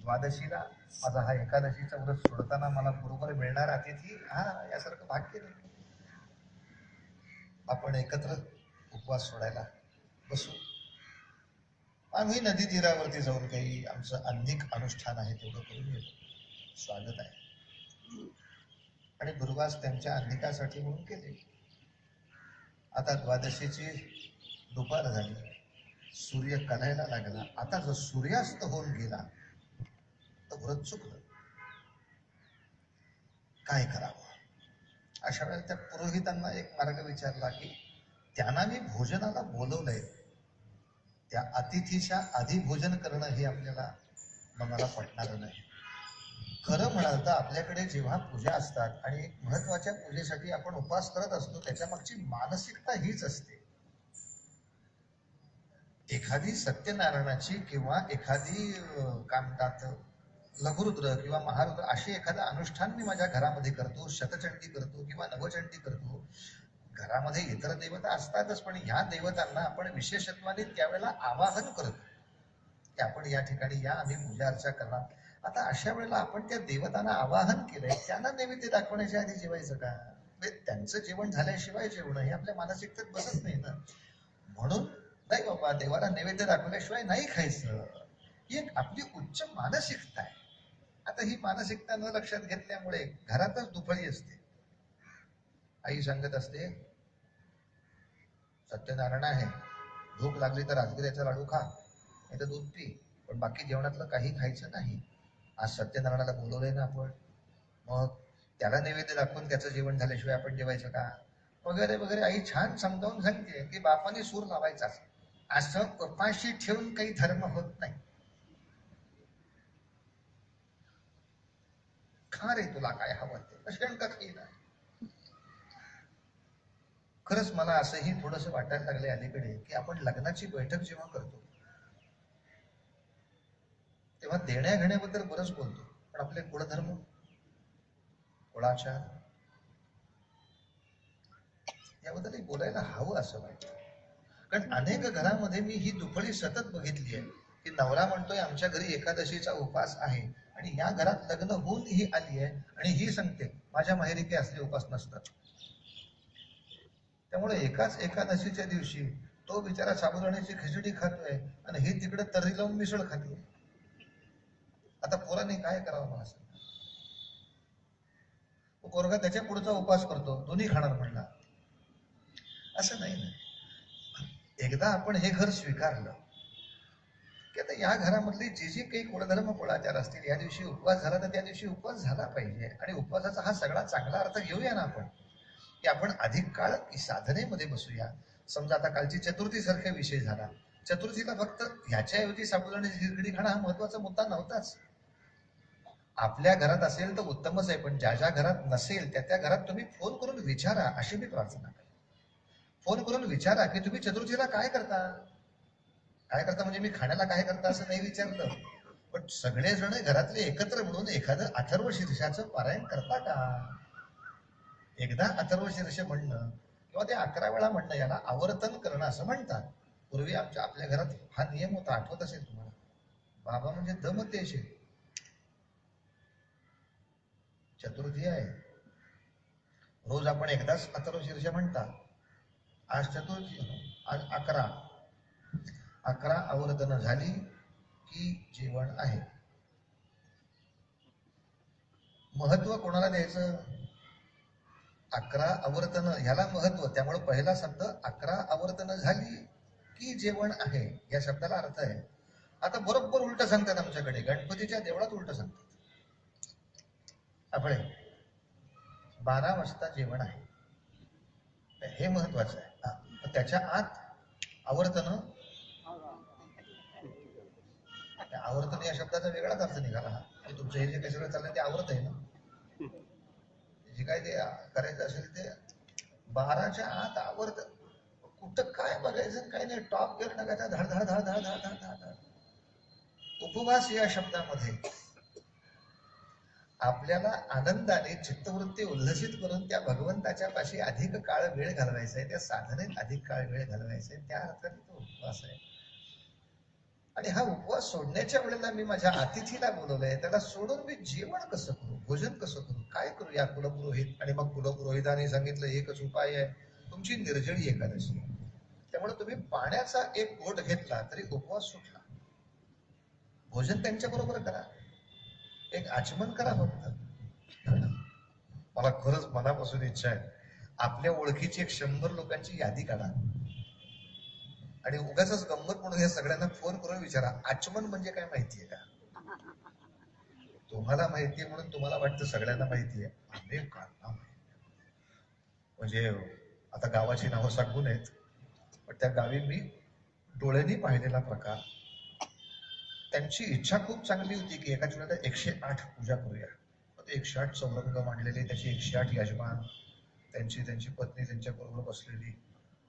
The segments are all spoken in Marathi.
द्वादशीला माझा हा एकादशीचा व्रत सोडताना मला बरोबर मिळणार अतिथी हा यासारखं भाग्य नाही. आपण एकत्र उपवास सोडायला बसू. आम्ही नदी तीरावरती जाऊन काही आमचं अन्निक अनुष्ठान आहे तेवढं करून येतो. स्वागत आहे. आणि दुर्वास त्यांच्या अन्निकासाठी म्हणून केले. आता द्वादशीची दुपार झाली, सूर्य कलायला लागला. आता जर सूर्यास्त होऊन गेला तर व्रत चुकलं. काय करावं? अशा वेळेला त्या पुरोहितांना एक मार्ग विचारला की त्यांना मी भोजनाला बोलवलंय, त्या अतिथीच्या आधी भोजन करणं हे आपल्याला मनाला पटणार नाही. खरं म्हणाल तर आपल्याकडे जेव्हा पूजा असतात आणि एक महत्वाच्या पूजेसाठी आपण उपवास करत असतो, त्याच्या मागची मानसिकता हीच असते. एखादी सत्यनारायणाची किंवा एखादी काय म्हणतात लघुरुद्र किंवा महारुद्र अशी एखादं अनुष्ठान मी माझ्या घरामध्ये करतो, शतचंडी करतो किंवा नवचंडी करतो. घरामध्ये इतर देवता असतातच, पण ह्या देवतांना आपण विशेषत्वाने त्यावेळेला आवाहन करतो की आपण या ठिकाणी या, आम्ही पूजा अर्चा करणार. आता अशा वेळेला आपण त्या देवतांना आवाहन केलंय, त्यांना नैवेद्य दाखवण्याच्या आधी जेवायचं का? त्यांचं जेवण झाल्याशिवाय जेवण हे आपल्या मानसिकतेत बसत नाही ना. म्हणून नाही बाबा, देवाला नैवेद्य दाखवल्याशिवाय नाही खायचं, ही एक आपली उच्च मानसिकता आहे. आता ही मानसिकता न लक्षात घेतल्यामुळे घरातच दुफळी असते. आई सांगत असते, सत्यनारायण आहे, भूक लागली तर राजगिऱ्याचा लाडू खा, नाही तर दूध पी, पण बाकी जेवणातलं काही खायचं नाही. आज सत्यनारायणाला बोलवलंय ना आपण, मग त्याला नैवेद्य दाखवून त्याचं जेवण झाल्याशिवाय आपण जेवायचं का? वगैरे वगैरे आई छान समजावून सांगते की बापाने सूर लावायचा, असं उपाशी ठेवून काही धर्म होत नाही. खा रे, तुला काय हवं ते शंका काही नाही. खरंच मला असंही थोडंसं वाटायला लागलंय अलीकडे की आपण लग्नाची बैठक जेव्हा करतो तेव्हा देण्या घेण्याबद्दल बरंच बोलतो, पण आपले कुळधर्म, कुळाचार याबद्दलही बोलायला हवं असं वाटतं. कारण अनेक घरामध्ये मी ही दुफळी सतत बघितली आहे की नवरा म्हणतोय आमच्या घरी एकादशीचा उपास आहे, आणि या घरात लग्न होऊन ही आली आहे आणि ही सांगते माझ्या माहेरी काही असले उपास नसतात. त्यामुळे एकाच एकादशीच्या दिवशी तो बिचारा साबुदाण्याची खिचडी खातोय आणि ही तिकडे तर्री लावून मिसळ खाते. आता पोरांनी काय करावं मला सांग. पोरगा त्याच्या पुढचा उपास करतो, दोन्ही खाणार म्हणला, असं नाही ना. एकदा आपण हे घर स्वीकारलं की आता या घरामधली जे जे काही कुळधर्म कुळाचार असतील, या दिवशी उपवास झाला तर त्या दिवशी उपवास झाला पाहिजे. आणि उपवासाचा हा सगळा चांगला अर्थ घेऊया ना आपण, की आपण अधिक काळ साधनेमध्ये बसूया. समजा आता कालची चतुर्थी सारखा विषय झाला, चतुर्थीला फक्त ह्याच्याऐवजी साबुदाण्याची खिचडी खाणं हा महत्वाचा मुद्दा नव्हताच. आपल्या घरात असेल तर उत्तमच आहे, पण ज्या ज्या घरात नसेल त्या त्या घरात तुम्ही फोन करून विचारा, अशी मी प्रार्थना करतो. फोन करून विचारा की तुम्ही चतुर्थीला काय करता. काय करता म्हणजे मी खाण्याला काय करता असं नाही विचारलं, पण सगळेजण घरातले एकत्र म्हणून एखादं अथर्व शीर्षाचं पारायण करता का? एकदा अथर्व शीर्ष म्हणणं किंवा ते 11 वेळा म्हणणं याला आवर्तन करणं असं म्हणतात. पूर्वी आपल्या घरात हा नियम होता, आठवत असेल तुम्हाला. बाबा म्हणजे दमतेश, चतुर्थी आहे, रोज आपण एकदाच अथर्व शीर्ष म्हणता. आज चतुर्थी, आज 11 आवर्तन झाली की जेवण आहे. महत्व कोणाला द्यायचं? 11 आवर्तन ह्याला महत्व. त्यामुळे पहिला शब्द 11 आवर्तन झाली की जेवण आहे या शब्दाला अर्थ आहे. आता बरोबर उलट सांगतात आमच्याकडे, गणपतीच्या देवळात उलट सांगतात. आपले 12 वाजता जेवण आहे, हे महत्वाचं आहे. त्याच्या आत आवर्तन, आवर्तन या शब्दाचा वेगळाच अर्थ निघाला हा. तुमचं हे जे काही सगळं चाललंय ते आवर्त आहे ना, जे काय ते करायचं असेल ते 12च्या आत आवर्त. कुठं काय बघायचं काय नाही, टॉप गिअर टाकायचा, धाड धाड धाड धाड धाड धाड धाड. उपवास या शब्दामध्ये आपल्याला आनंदाने चित्तवृत्ती उल्लसित करून त्या भगवंताच्या पाशी अधिक काळ वेळ घालवायचा आहे, त्या साधनेत अधिक काळ वेळ घालवायचा आहे, त्या अर्थाने तो उपवास आहे. आणि हा उपवास सोडण्याच्या वेळेला मी माझ्या अतिथीला बोलवलंय, त्याला सोडून मी जेवण कसं करू, भोजन कसं करू, काय करूया कुलपुरोहित? आणि मग कुलपुरोहिताने सांगितलं एकच उपाय आहे, तुमची निर्जळी एकादशी. त्यामुळे तुम्ही पाण्याचा एक घोट घेतला तरी उपवास सुटला. भोजन त्यांच्या बरोबर करा, एक आचमन करा फक्त. मला खरंच मनापासून इच्छा आहे, आपल्या ओळखीची एक 100 लोकांची यादी काढा आणि उगाच गंमत म्हणून या सगळ्यांना फोन करून विचारा, आचमन म्हणजे काय माहितीये का? तुम्हाला माहितीये म्हणून तुम्हाला वाटतं सगळ्यांना माहितीये, अनेक काढा. म्हणजे आता गावाची नावं सांगू नयेत, पण त्या गावी मी डोळ्यांनी पाहिलेला प्रकार. त्यांची इच्छा खूप चांगली होती की एकाच वेळेला 108 पूजा करूया. 108 चौरंग मांडलेले, त्याची 108 यजमान, त्यांची पत्नी त्यांच्या बरोबर बसलेली.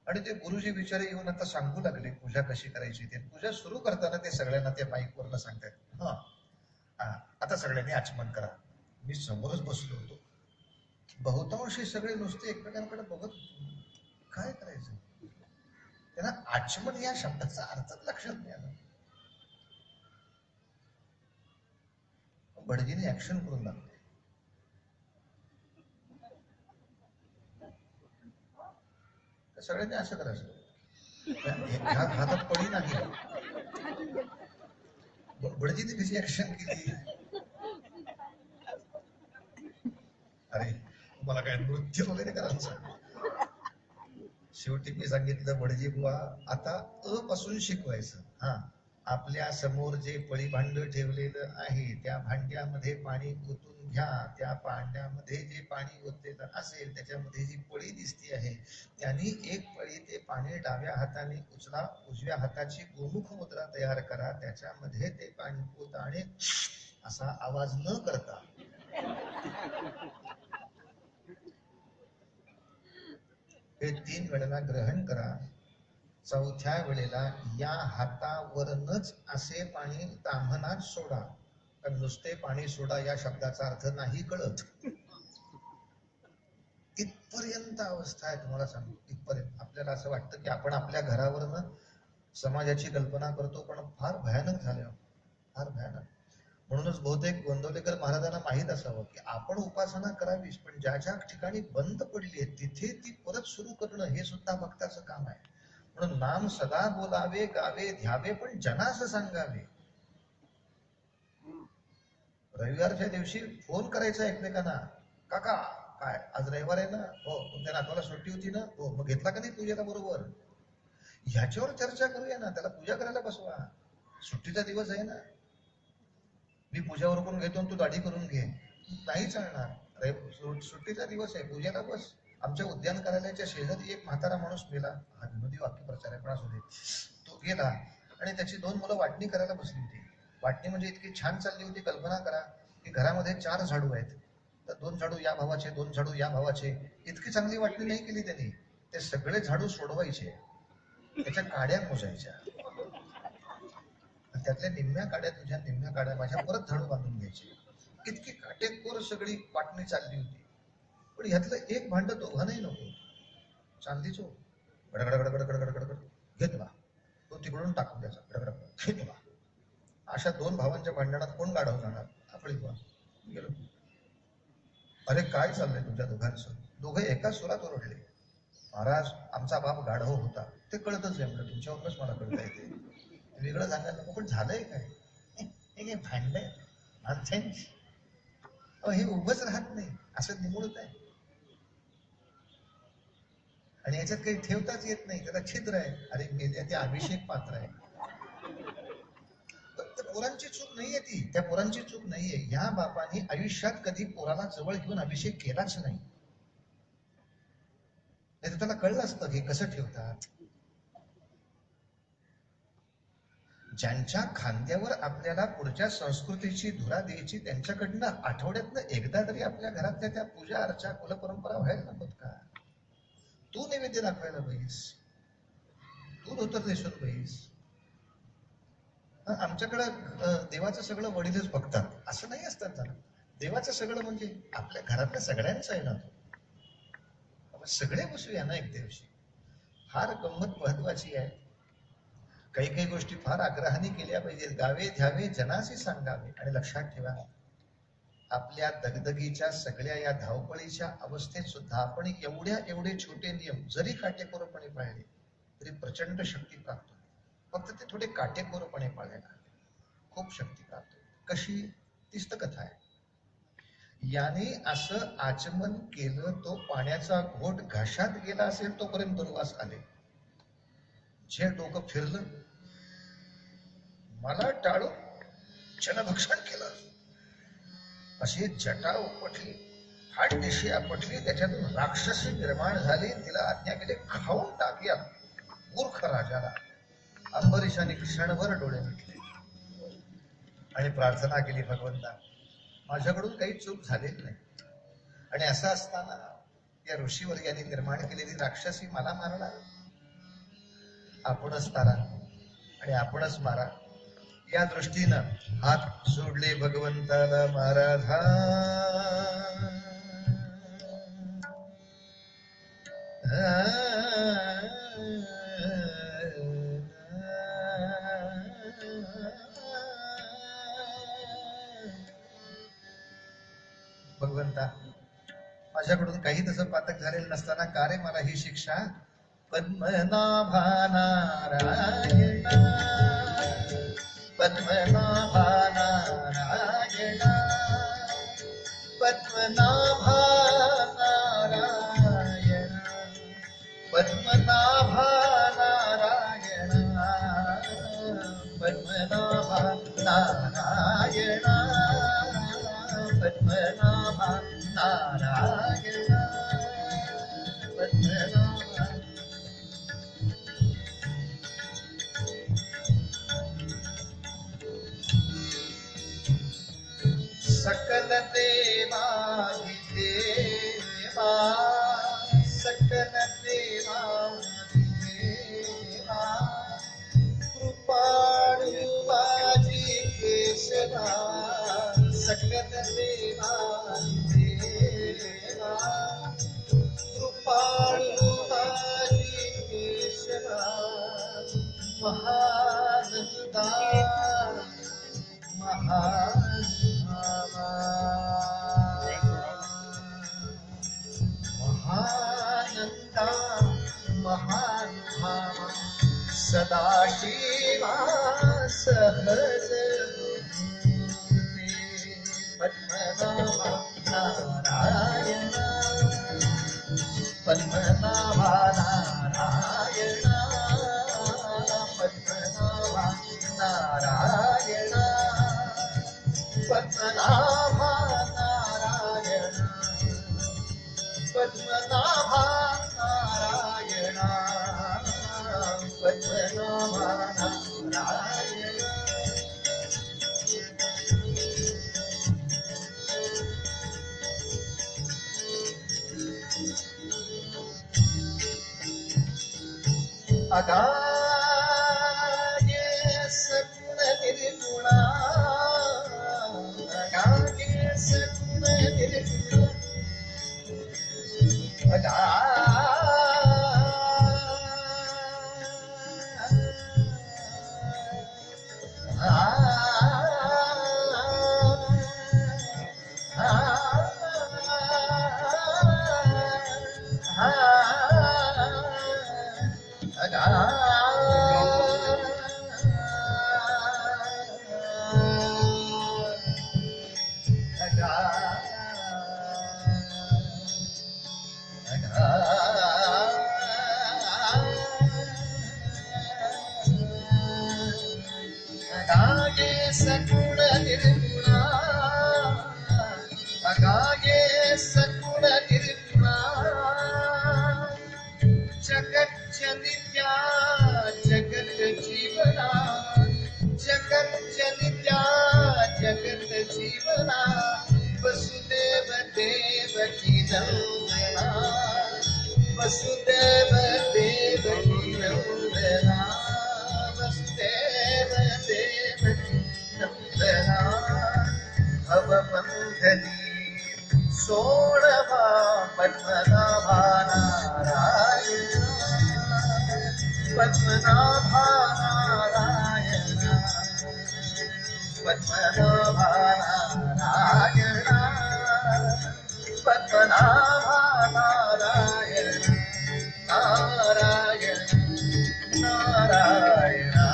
आणि ते गुरुजी बिचारे येऊन आता सांगू लागले पूजा कशी करायची. ते पूजा सुरू करताना ते सगळ्यांना त्या माईकवरनं सांगतात, हा आता सगळ्यांनी आचमन करा. मी समोरच बसलो होतो, बहुतांशी सगळे नुसते एकमेकांकडे बघत होतो, काय करायचं. त्यांना आचमन या शब्दाचा अर्थच लक्षात नाही आला. भटजीने ऍक्शन करून दाखवले, सगळ्यांनी असं करायचं. ह्या हातात पडी नाही. भटजीने कशी ऍक्शन केली, अरे मला काय नृत्य वगैरे करायचं. शेवटी मी सांगितलं, भटजी बुवा आता अ पासून शिकवायचं. हा, आपल्या समोर जे पळी भांड ठेवलेलं आहे त्या भांड्यामध्ये पाणी ओतून घ्या. त्या भांड्यामध्ये जे पाणी ओतलेलं असेल त्याच्यामध्ये जी पळी दिसती आहे, त्यांनी एक पळी ते पाणी डाव्या हाताने उचला, उजव्या हाताची गोमुख मुद्रा तयार करा, त्याच्यामध्ये ते पाणी ओता आणि असा आवाज न करता हे 3 वेळेला ग्रहण करा. चौथ्या वेळेला या हातावरनच असे पाणी ताम्हनात सोडा. कारण नुसते पाणी सोडा या शब्दाचा अर्थ नाही कळत. इथपर्यंत अवस्था आहे, तुम्हाला सांगू. इथपर्यंत आपल्याला असं वाटतं की आपण आपल्या घरावरनं समाजाची कल्पना करतो, पण फार भयानक झालं, फार भयानक. म्हणूनच बहुतेक गोंदवलेकर महाराजांना माहीत असावं की आपण उपासना करावीच, पण ज्या ज्या ठिकाणी बंद पडली आहे तिथे ती परत सुरू करणं हे सुद्धा भक्ताचं काम आहे. म्हणून नाम सदा बोलावे, गावे ध्यावे, पण जनास सांगावे. रविवारच्या दिवशी फोन करायचा एकमेकांना, काका काय आज रविवार आहे ना? हो. तुमच्या नातवाला सुट्टी होती ना? हो. मग घेतला का नाही पूजेला बरोबर? ह्याच्यावर चर्चा करूया ना, त्याला पूजा करायला बसवा. सुट्टीचा दिवस आहे ना, मी पूजा करून घेतो, तू दाढी करून घे. नाही चालणार. सुट्टीचा दिवस आहे, पूजेला बस. आमच्या उद्यान कार्यालयाच्या शेजारी एक म्हातारा माणूस मेला, हा विनोदी वाक्यप्रचार आहे पण असू दे. तो गेला आणि त्याची 2 मुलं वाटणी करायला बसली होती. वाटणी म्हणजे इतकी छान चालली होती, कल्पना करा की घरामध्ये 4 झाडू आहेत, तर 2 झाडू या भावाचे, 2 झाडू या भावाचे. इतकी चांगली वाटणी नाही केली त्यांनी. ते सगळे झाडू सोडवायचे, त्याच्या काड्या मोजायच्या, त्यातल्या निम्म्या काड्या तुझ्या, निम्म्या काड्या माझ्या, परत झाडू बांधून घ्यायचे. इतकी काटेकोर सगळी वाटणी चालली होती. पण ह्यातलं एक भांड दोघांनाही नको. चांदीचो गडगडगडगडगडगडगड घेतला, तो तिकडून टाकून द्यायचा, गडगड घेतला. अशा 2 भावांच्या भांडणात कोण गाढव जाणार? आपली गेलो. अरे काय चाललंय तुमच्या दोघांचं? दोघं एका सुरात ओरडले, महाराज आमचा बाप गाढव होता. ते कळतच आहे म्हणजे, तुमच्यावरूनच मला कळता येते. वेगळं सांगायला नको, पण झालंय काय? हे भांड हे उभंच राहत नाही, असं निमुळत आहे. आणि याच्यात काही ठेवताच येत नाही, त्याला छिद्र आहे. अरे मेल्या ते अभिषेक पात्र आहे. त्या पोरांची चूक नाहीये ती, त्या पोरांची चूक नाहीये. ह्या बापाने आयुष्यात कधी पोराला जवळ घेऊन अभिषेक केलाच नाही. नाही तर त्याला कळलं असतं की कसं ठेवतात. ज्यांच्या खांद्यावर आपल्याला पुढच्या संस्कृतीची धुरा द्यायची, त्यांच्याकडनं आठवड्यातनं एकदा तरी आपल्या घरातल्या त्या पूजा अर्चा कुलपरंपरा व्हायला नकोत का? तू नैवेद्य दाखवायला पाहिजेस, तू धोतर नेसून पाहिजेस. आमच्याकडं देवाचं सगळं वडीलच बघतात असं नाही असतात ना. देवाचं सगळं म्हणजे आपल्या घरातल्या सगळ्यांचं आहे ना. सगळे बसूया ना एक दिवशी. फार गंमत महत्वाची आहे. काही काही गोष्टी फार आग्रहाने केल्या पाहिजेत. गावे ध्यावे जनासी सांगावे. आणि लक्षात ठेवा, आपल्या दगदगीच्या सगळ्या या धावपळीच्या अवस्थेत सुद्धा आपण एवढे छोटे नियम जरी काटेकोरपणे पाळले तरी प्रचंड शक्ती प्राप्त होते. फक्त ते थोडे काटेकोरपणे पाळायला खूप शक्ती प्राप्त होते. कशी? तीच तर कथा आहे. याने असं आचमन केलं, तो पाण्याचा घोट घशात गेला असेल तोपर्यंत दुर्वास आले. जे डोकं फिरलं, मला टाळून जनभक्षण केलं, अशी जटा उपटली, हाड दिशी आपटली, त्याच्यातून राक्षसी निर्माण झाली. तिला आज्ञा केली, खाऊन टाकूया मूर्ख राजाला. अंबरीशाने क्षणभर डोळे मिटले आणि प्रार्थना केली, भगवंता माझ्याकडून काही चूक झालेली नाही, आणि असं असताना या ऋषीवर्गाने निर्माण केलेली राक्षसी मला मारणार. आपणच तारा आणि आपणच मारा, या दृष्टीनं हात जोडले भगवंताला महाराजा. भगवंता माझ्याकडून काही तसं पातक झालेलं नसताना का रे मला ही शिक्षा? पद्मनाभा नारायण, पद्मनाभा नारायण, पद्मनाभा नारायण, पद्मनाभा नारायण, पद्मनाभा नारायण, पद्मनाभा नारायण, पद्मनाभा. सकल देवाधिदेवा, सकल देवाधिदेवा, कृपाळू माझी केशवा, सकल देवाधिदेवा, कृपाळू माझी केशवा, महानंदा महानुभावा, महानंदा महानुभावा, सदाशिवा सहज मूर्ती, पद्मनाभा नारायण, पद्मनाभा नारायण, पद्मनाभा नारायण, पद्मनाभा नारायण, पद्मनाभा नारायण, पद्मनाभा नारायण. अगागे सगुण निर्गुणा, अगागे सगुण निर्गुणा, अगागे सगुण निर्गुणा, अगागे सगुण निर्गुणा, जगत जनित्या जगत जीवना, जगत जनित्या जगत जीवना, वसुदेव देवकी नंदना, वसुदेव देवकी नंदना, वसुदेव देवकी नंदना, भवबंधनी सोडवा पद्मनाभा नारायण, पद्मनाभा नारायण. नारायणा पद्मनाभा नारायण नारायण नारायणा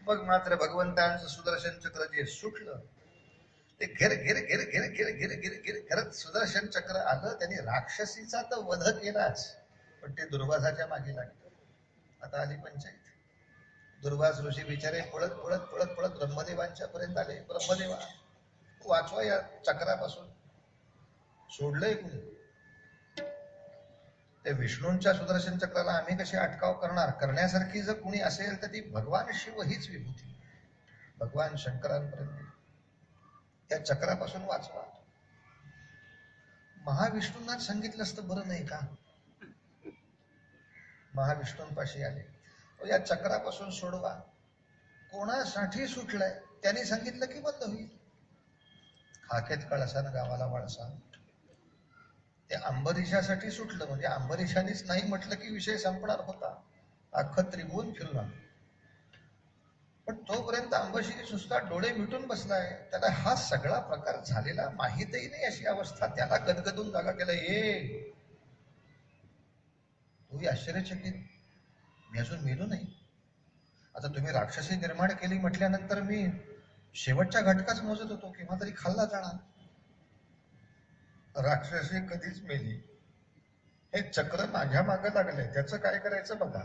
मग मात्र भगवंतांचं सुदर्शन चक्र जे सुटलं ते घेर घेर घेर घेर घेर घेर घेर घेर करत सुदर्शन चक्र आलं. त्यांनी राक्षसीचा तर वध केलाच, पण ते दुर्वासाच्या मागे लागलं. आता आली पंचायत. दुर्वास ऋषी बिचारे पळत पळत पळत पळत ब्रह्मदेवांच्या पर्यंत आले. ब्रह्मदेवा वाचवा या चक्रापासून. सोडलंय कुणी? ते विष्णूंच्या सुदर्शन चक्राला आम्ही कशी अटकाव करणार? करण्यासारखी जर कुणी असेल तर ती भगवान शिव हीच विभूती. भगवान शंकरांपर्यंत त्या चक्रापासून वाचवा. महाविष्णूंना सांगितलं असतं बरं नाही का? महाविष्णूंपाशी आले, या चक्रापासून सोडवा. कोणासाठी सुटलंय त्यांनी सांगितलं की बंद होईल. खाकेत कळसा न गावाला वळसा. ते अंबरीशासाठी सुटलं, म्हणजे अंबरीशानेच नाही म्हटलं की विषय संपणार होता. अख्खं त्रिभुवन फिरला, पण तोपर्यंत अंबरीशी सुस्ता डोळे मिटून बसलाय. त्याला हा सगळा प्रकार झालेला माहीतही नाही अशी अवस्था. त्याला गदगदून जागा केलं. ये तू आश्चर्यचकित, मी अजून मेलो नाही. आता तुम्ही राक्षसी निर्माण केली म्हटल्यानंतर मी शेवटच्या घटकाच मोजत होतो, किंवा तरी खाल्ला जाणार. राक्षसी कधीच मेली. हे चक्र माझ्या मागे लागलंय, त्याचं काय करायचं बघा.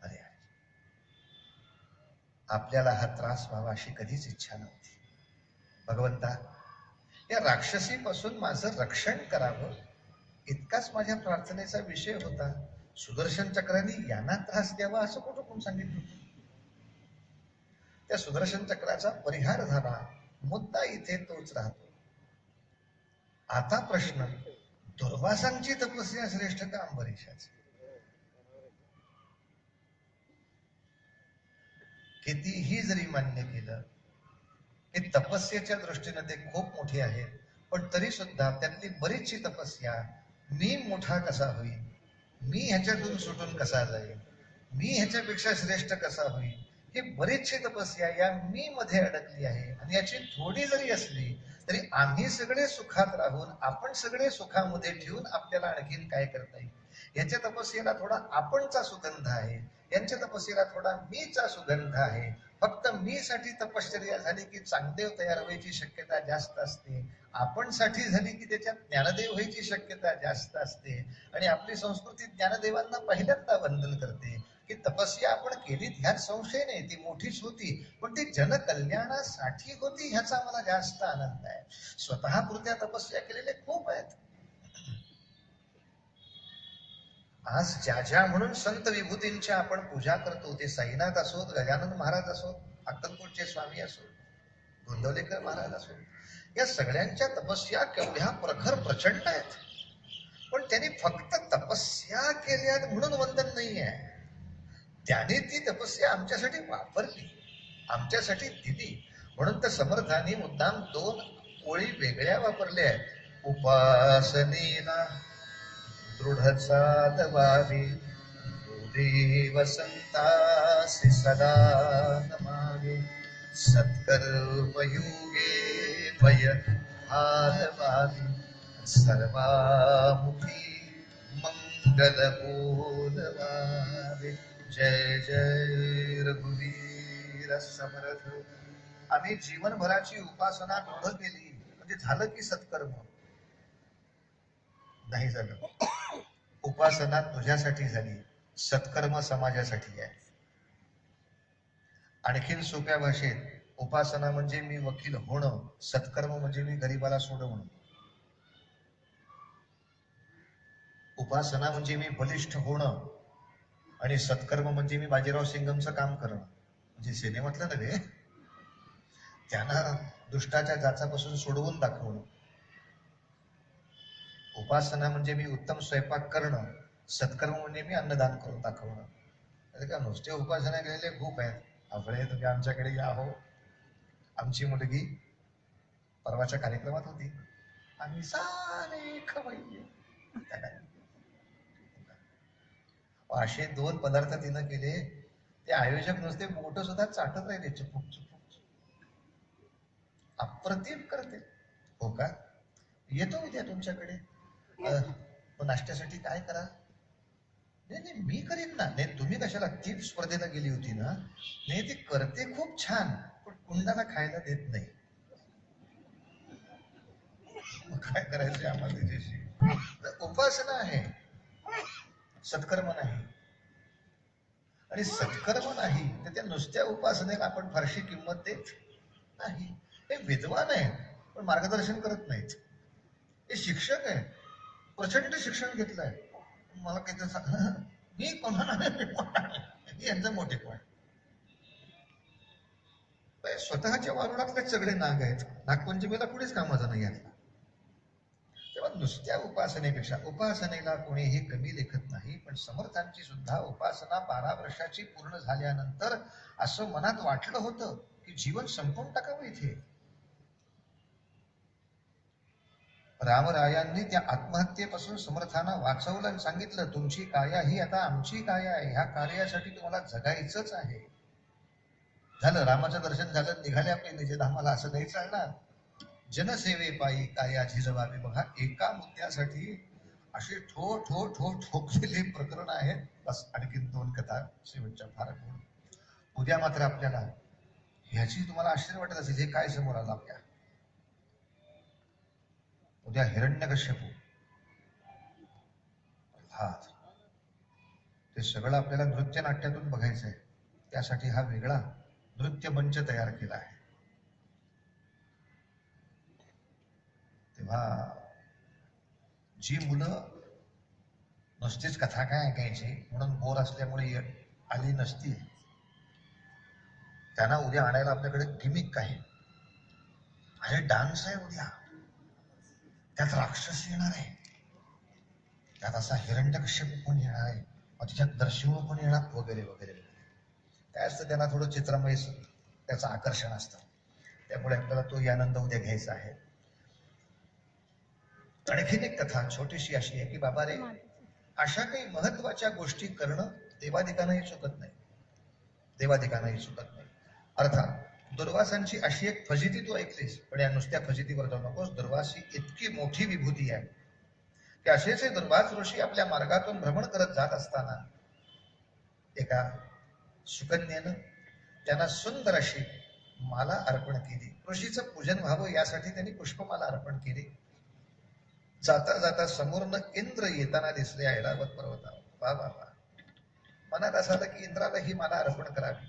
अरे आपल्याला हा त्रास व्हावा अशी कधीच इच्छा नव्हती. भगवंता, या राक्षसी पासून माझं रक्षण करावं इतकाच माझ्या प्रार्थनेचा विषय होता. सुदर्शन चक्राने यांना त्रास द्यावा असं कुठं कोण सांगितलं? त्या सुदर्शन चक्राचा परिहार झाला. मुद्दा इथे तोच राहतो. आता प्रश्न, दुर्वासांची तपस्या श्रेष्ठ का अंबरीशाची? कितीही जरी मान्य केलं की तपस्येच्या दृष्टीने ते खूप मोठे आहेत, पण तरी सुद्धा त्यातली बरीचशी तपस्या मी मोठा कसा होईल, मी ह्याच्यातून सुटून कसा जाईल, मी ह्याच्यापेक्षा श्रेष्ठ कसा होईल, ही बरीचशी तपस्या या मी मध्ये अडकली आहे. आणि याची थोडी जरी असली तरी आम्ही सगळे सुखात राहून आपण सगळे सुखामध्ये ठेवून आपल्याला आणखीन काय करता येईल. याच्या तपस्येला थोडा आपणचा सुगंध आहे, यांच्या तपस्येला थोडा मीचा सुगंध आहे. फक्त मी साठी तपश्चर्या झाली की चांगदेव तयार व्हायची शक्यता जास्त असते. आपण साठी झाली की त्याच्यात ज्ञानदेव व्हायची शक्यता जास्त असते. आणि आपली संस्कृती ज्ञानदेवांना पहिल्यांदा वंदन करते की तपस्या आपण केली ह्यात संशय नाही, ती मोठीच होती, पण ती जनकल्याणासाठी होती ह्याचा मला जास्त आनंद आहे. स्वतः पुरत्या तपस्या केलेले खूप आहेत. आज ज्या ज्या म्हणून संत विभूतींच्या आपण पूजा करतो, ते साईनाथ असोत, गजानन महाराज असोत, अक्कलकोटचे स्वामी असोत, गोंदवलेकर महाराज असोत, या सगळ्यांच्या तपस्या केवढ्या प्रखर प्रचंड आहेत. पण त्यांनी फक्त तपस्या केल्यात म्हणून वंदन नाही आहे. त्याने ती तपस्या आमच्यासाठी वापरली, आमच्यासाठी दिली. म्हणून तर समर्थांनी मुद्दाम 2 ओळी वेगळ्या वापरल्या आहेत. उपासनेला दृढ चालवावी, देव संतासी सदा नमावे, सत्कर्मयुगे भय हारवावी, सर्वामुखी मंगल बोलवावे. जय जय रघुवीर समर्थ. आम्ही जीवनभराची उपासना दृढ केली म्हणजे झालं की सत्कर्म नाही झालं. उपासना तुझ्यासाठी झाली, सत्कर्म समाजासाठी आहे. आणखीन सोप्या भाषेत, उपासना म्हणजे मी वकील होणं, सत्कर्म म्हणजे मी गरीबाला सोडवणं. उपासना म्हणजे मी बलिष्ठ होणं, आणि सत्कर्म म्हणजे मी बाजीराव सिंगमचं काम करणं. म्हणजे सिनेमातलं नव्हे, त्यांना दुष्टाच्या जाचापासून सोडवून दाखवणं. उपासना म्हणजे मी उत्तम स्वयंपाक करणं, सत्कर्म म्हणजे मी अन्नदान करून दाखवणं. का नुसते उपासना केलेले खूप आहेत. आपले तुम्ही आमच्याकडे या हो. आमची मुलगी परवाच्या कार्यक्रमात होती, आम्ही सारे खवय्ये. असे 2 पदार्थ तिनं केले, ते आयोजक नुसते बोट सुद्धा चाटत राहिले चुपूक चुपूक. अप्रतिम करते. हो का, येतो उद्या तुमच्याकडे. नाश्त्यासाठी काय करा. नाही नाही मी करीन ना. नाही तुम्ही कशाला, ती स्पर्धेला गेली होती ना. नाही ती करते खूप छान, पण कुंडाला खायला देत नाही. मग काय करायचं आम्हाला त्याच्याशी. उपासना आहे, सत्कर्म नाही. आणि सत्कर्म नाही तर त्या नुसत्या उपासनेला आपण फारशी किंमत देत नाही. हे विद्वान आहे पण मार्गदर्शन करत नाहीत. हे शिक्षक आहे, प्रचंड शिक्षण घेतलंय, मला काही मी कोणाला यांचं मोठेपण. स्वतःच्या वारुळातले सगळे नाग आहेत. नागपंचमीला कुणीच कामाचा नाही यातला. तेव्हा नुसत्या उपासनेपेक्षा, उपासनेला कोणीही कमी लेखत नाही, पण समर्थांची सुद्धा उपासना 12 वर्षाची पूर्ण झाल्यानंतर असं मनात वाटलं होतं की जीवन संपून टाकावं इथे. रामरायांनी त्या आत्महत्येपासून समर्थांना वाचवलं आणि सांगितलं, तुमची काया ही आता आमची काया आहे, ह्या कार्यासाठी तुम्हाला जगायचंच आहे. झालं, रामाचं दर्शन झालं, निघाले आपले निजधामाला. असं नाही चालणार. जनसेवे पायी काया झिजवावी. बघा, एका मुद्द्यासाठी असे ठो ठो ठो ठोकलेले प्रकरण आहेत. बस आणखीन 2 कथा शेवटच्या फार गुण. उद्या मात्र आपल्याला ह्याची तुम्हाला आश्चर्य वाटत असेल, हे काय समोर आलं आपल्या. उद्या हिरण्यकश्यपू, प्रल्हाद, ते सगळं आपल्याला नृत्य नाट्यातून बघायचंय. त्यासाठी हा वेगळा नृत्य मंच तयार केला आहे. तेव्हा जी मुलं नुसतीच कथा काय ऐकायची म्हणून बोर असल्यामुळे आली नसतील, त्यांना उद्या आणायला आपल्याकडे गिमिक आहे. अरे डान्स आहे उद्या, त्यात राक्षस येणार आहे, त्यात असा हिरण्यकश्यप पण येणार आहे, त्याच्यात नरसिंह पण येणार, वगैरे वगैरे. काय असतं, त्यांना थोडं चित्रमय त्याचं आकर्षण असतं. त्यामुळे आपल्याला तो आनंद उद्या घ्यायचा आहे. आणखीन एक कथा छोटीशी अशी आहे की बाबा रे, अशा काही महत्वाच्या गोष्टी करणं देवादिकांनाही चुकत नाही. देवादिकांनाही चुकत नाही. अर्थात दुर्वासांची अशी एक फजिती तू ऐकलीस, पण या नुसत्या फजितीवर जाऊ नकोस. दुर्वासी इतकी मोठी विभूती आहे की असेच दुर्वास ऋषी आपल्या मार्गातून भ्रमण करत जात असताना एका सुकन्येनं त्यांना सुंदर अशी माला अर्पण केली. ऋषीचं पूजन व्हावं यासाठी त्यांनी पुष्पमाला अर्पण केली. जाता जाता समोरनं इंद्र येताना दिसले ऐरावत पर्वतावर. वा वा वा. मनात असं आलं की इंद्राला ही माला अर्पण करावी,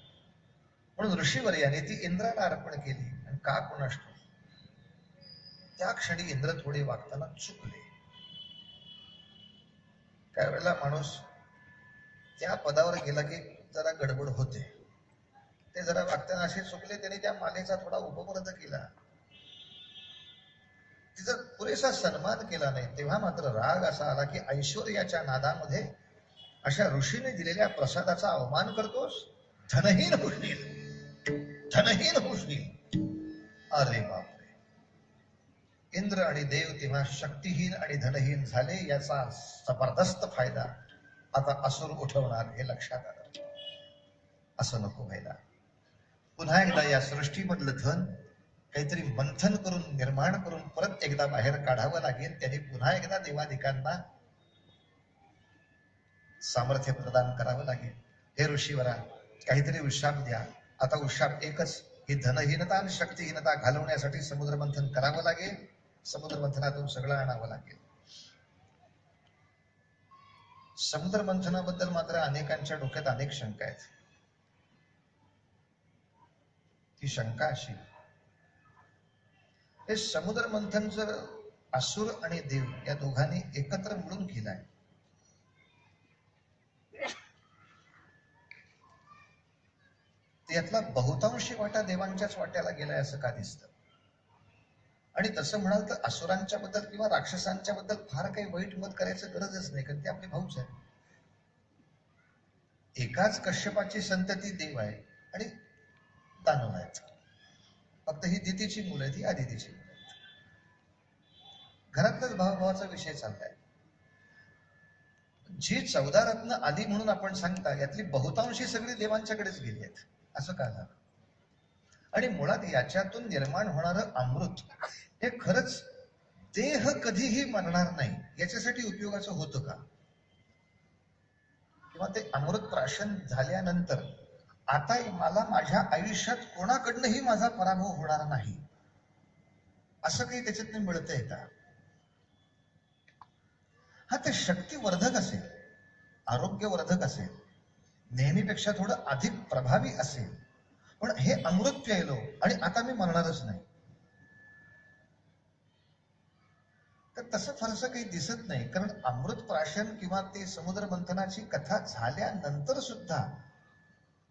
म्हणून ऋषीवर्याने ती इंद्राला अर्पण केली. आणि का कोणास ठाऊक त्या क्षणी इंद्र थोडे वागताना चुकले. काही वेळेला माणूस त्या पदावर गेला की जरा गडबड होते. ते जरा वागताना असे चुकले, त्यांनी त्या मालेचा थोडा उपमर्द केला, तिचा पुरेसा सन्मान केला नाही. तेव्हा मात्र राग असा आला की ऐश्वर्याच्या नादामध्ये अशा ऋषीने दिलेल्या प्रसादाचा अवमान करतोस, धनहीन होशील, धनहीन होशील. अरे बापरे. इंद्र आणि देव तेव्हा शक्तिहीन आणि धनहीन झाले. याचा जबरदस्त फायदा आता असुर उठवणार हे लक्षात आलं. असं नको व्हायला. पुन्हा एकदा या सृष्टीमधलं धन काहीतरी मंथन करून निर्माण करून परत एकदा बाहेर काढावं लागेल. त्यांनी पुन्हा एकदा देवादिकांना सामर्थ्य प्रदान करावं लागेल. हे ऋषीवरा, काहीतरी उशाप द्या. आता उशाप एकच, ही धनहीनता आणि शक्तिहीनता घालवण्यासाठी समुद्र मंथन करावं लागेल. समुद्र मंथनातून सगळं आणावं लागेल. समुद्र मंथनाबद्दल मात्र अनेकांच्या डोक्यात अनेक शंका आहेत. ती शंका अशी, हे समुद्र मंथन जर असुर आणि देव या दोघांनी एकत्र मिळून केलाय, यातला बहुतांशी वाटा देवांच्याच वाट्याला गेलाय असं का दिसतं. आणि तसं म्हणाल तर असुरांच्या बद्दल किंवा राक्षसांच्या बद्दल फार काही वाईट मत करायचं गरजच नाही, कारण ते आपले भाऊच आहे. एकाच कश्यपाची संतती देव आहे आणि दानव आहेत. फक्त ही दितीची मुलं आहेत, ही आदितीची मुलं आहेत. घरातलाच भावाभावाचा विषय चाललाय. जी 14 रत्न आली म्हणून आपण सांगता यातली बहुतांशी सगळी देवांच्याकडेच गेली आहेत. असं का झालं? आणि मुळात याच्यातून निर्माण होणारं अमृत हे खरंच देह कधीही मरणार नाही याच्यासाठी उपयोगाचं होतं का? किंवा ते अमृत प्राशन झाल्यानंतर आता मला माझ्या आयुष्यात कोणाकडनंही माझा पराभव होणार नाही असं काही त्याच्यातनं मिळतंय का? हा, ते शक्तिवर्धक असेल, आरोग्यवर्धक असेल, नेहमीपेक्षा थोडं अधिक प्रभावी असेल, पण हे अमृत प्यायलो आणि आता मी मरणारच नाही, तर तसं फारसं काही दिसत नाही. कारण अमृत प्राशन किंवा ते समुद्र मंथनाची कथा झाल्यानंतर सुद्धा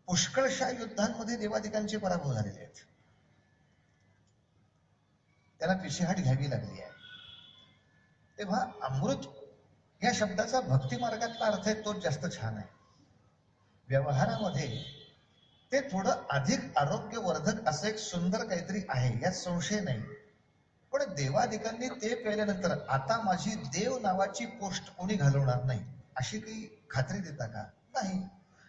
पुष्कळशा युद्धांमध्ये देवादिकांचे पराभव झालेले आहेत. त्यांना पिछेहाट घ्यावी लागली आहे. तेव्हा अमृत या शब्दाचा भक्ती मार्गातला अर्थ आहे तो जास्त छान आहे. व्यवहारामध्ये ते थोडं अधिक आरोग्यवर्धक असं एक सुंदर काहीतरी आहे, यात संशय नाही. पण देवादिकांनी ते प्यायल्यानंतर आता माझी देव नावाची पोस्ट कोणी घालवणार नाही अशी काही खात्री देता का? नाही.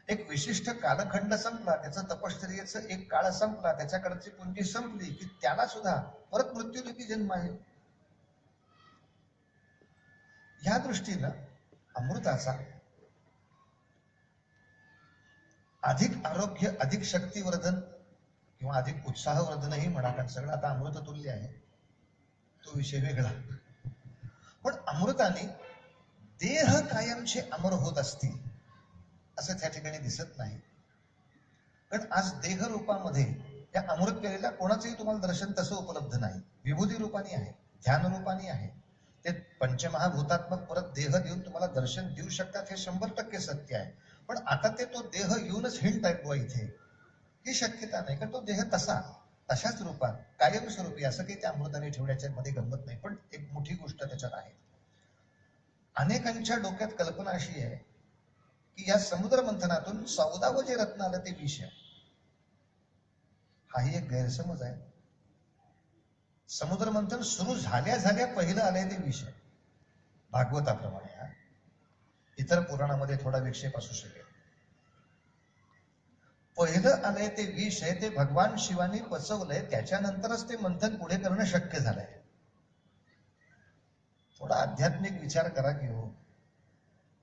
एक विशिष्ट कालखंड संपला, त्याचं तपश्चर्येचं एक काळ संपला, त्याच्याकडची पुंजी संपली की त्याला सुद्धा परत मृत्यूरूपी जन्म आहे. या दृष्टीनं अमृताचा अधिक आरोग्य, अधिक शक्तिवर्धन किंवा अधिक उत्साहवर्धनही म्हणा, कारण सगळं आता अमृत तुल्य आहे, तो विषय वेगळा. पण अमृताने देह कायमचे अमर होत असतील असं त्या ठिकाणी दिसत नाही. कारण आज देह रूपामध्ये या अमृत पेलेल्या कोणाचंही तुम्हाला दर्शन तसं उपलब्ध नाही. विभूती रूपाने आहे, ध्यान रूपाने आहे. ते पंचमहाभूतात्मक परत देह देऊन तुम्हाला दर्शन देऊ शकतात, हे 100% सत्य आहे. पण आता ते तो देह येऊनच हिंट आहे बुवा इथे, ही शक्यता नाही. कारण तो देह तशाच रूपात कायमस्वरूपी असं काही त्या अमृताने ठेवण्याच्या मध्ये गंमत नाही. पण एक मोठी गोष्ट त्याच्यात आहे. अनेकांच्या डोक्यात कल्पना अशी आहे की या समुद्र मंथनातून 14वं जे रत्न आलं ते विष आहे. हाही एक गैरसमज आहे. समुद्र मंथन सुरू झाल्या पहिलं आलंय ते विष आहे, भागवताप्रमाणे. हा, इतर पुराणामध्ये थोडा विक्षेप असू शकेल. पहिलं आलंय ते विष आहे, ते भगवान शिवानी पचवलंय, त्याच्यानंतरच ते मंथन पुढे करणं शक्य झालंय. थोडा आध्यात्मिक विचार करा की हो.